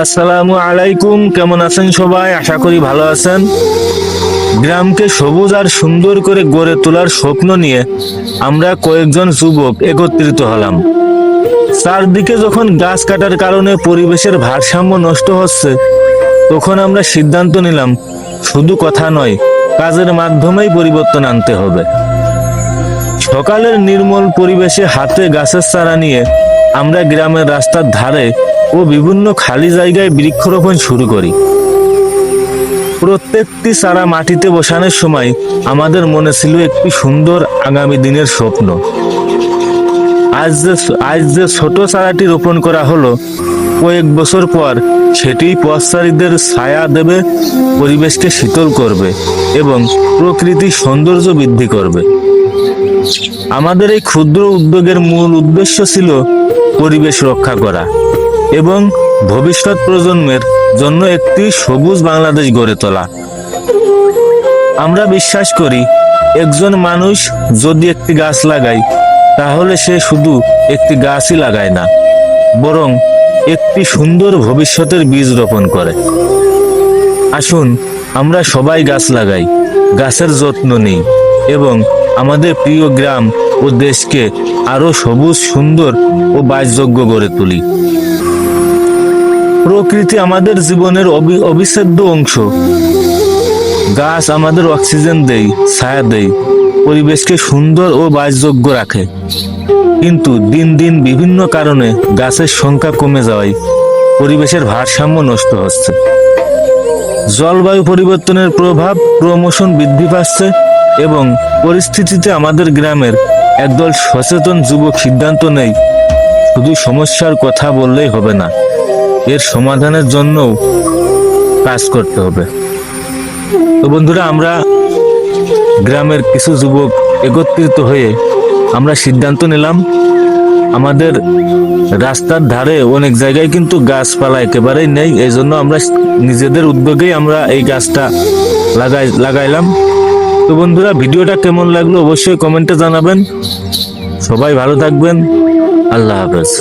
আসসালামু আলাইকুম, কেমন আছেন সবাই? আশা করি ভালো আছেন। গ্রামকে সবুজ আর সুন্দর করে গড়ে তোলার স্বপ্ন নিয়ে আমরা কয়েকজন যুবক একত্রিত হলাম। চারদিকে যখন গাছ কাটার কারণে পরিবেশের ভারসাম্য নষ্ট হচ্ছে, তখন আমরা সিদ্ধান্ত নিলাম শুধু কথা নয়, কাজের মাধ্যমেই পরিবর্তন আনতে হবে। সকালের নির্মল পরিবেশে হাতে গাছের চারা নিয়ে আমরা গ্রামের রাস্তার ধারে ও বিভিন্ন খালি জায়গায় বৃক্ষরোপণ শুরু করি। প্রত্যেকটি চারা মাটিতে বসানোর সময় আমাদের মনে ছিল একটি সুন্দর আগামী দিনের স্বপ্ন। আজ যে ছোট চারাটি রোপণ করা হলো, কয়েক বছর পর সেটি পথচারীদের ছায়া দেবে, পরিবেশকে শীতল করবে এবং প্রকৃতির সৌন্দর্য বৃদ্ধি করবে। আমাদের এই ক্ষুদ্র উদ্যোগের মূল উদ্দেশ্য ছিল পরিবেশ রক্ষা করা এবং ভবিষ্যৎ প্রজন্মের জন্য একটি সবুজ বাংলাদেশ গড়ে তোলা। আমরা বিশ্বাস করি, একজন মানুষ যদি একটি গাছ লাগায়, তাহলে সে শুধু একটি গাছই লাগায় না, বরং একটি সুন্দর ভবিষ্যতের বীজ রোপণ করে। আসুন আমরা সবাই গাছ লাগাই, গাছের যত্ন নিই এবং আমাদের প্রিয় গ্রাম ও দেশকে আরো সবুজ, সুন্দর ও বাসযোগ্য গড়ে তুলি। প্রকৃতি আমাদের জীবনের অবিচ্ছেদ্য অংশ। গাছ আমাদের অক্সিজেন দেয়, ছায়া দেয়, পরিবেশকে সুন্দর ও বাসযোগ্য রাখে। কিন্তু দিন দিন বিভিন্ন কারণে গাছের সংখ্যা কমে যাওয়ায় পরিবেশের ভারসাম্য নষ্ট হচ্ছে। জলবায়ু পরিবর্তনের প্রভাব ক্রমশ বৃদ্ধি পাচ্ছে এবং পরিস্থিতিতে আমাদের গ্রামের একদল সচেতন যুবক সিদ্ধান্ত নেয়, শুধু সমস্যার কথা বললেই হবে না, এর সমাধানের জন্যও কাজ করতে হবে। তো বন্ধুরা, আমরা গ্রামের কিছু যুবক একত্রিত হয়ে আমরা সিদ্ধান্ত নিলাম, আমাদের রাস্তার ধারে অনেক জায়গায় কিন্তু গাছপালা একেবারেই নেই। এই জন্য আমরা নিজেদের উদ্যোগেই আমরা এই গাছটা লাগাইলাম। তো বন্ধুরা, ভিডিওটা কেমন লাগলো অবশ্যই কমেন্টে জানাবেন। সবাই ভালো থাকবেন। আল্লাহ হাফেজ।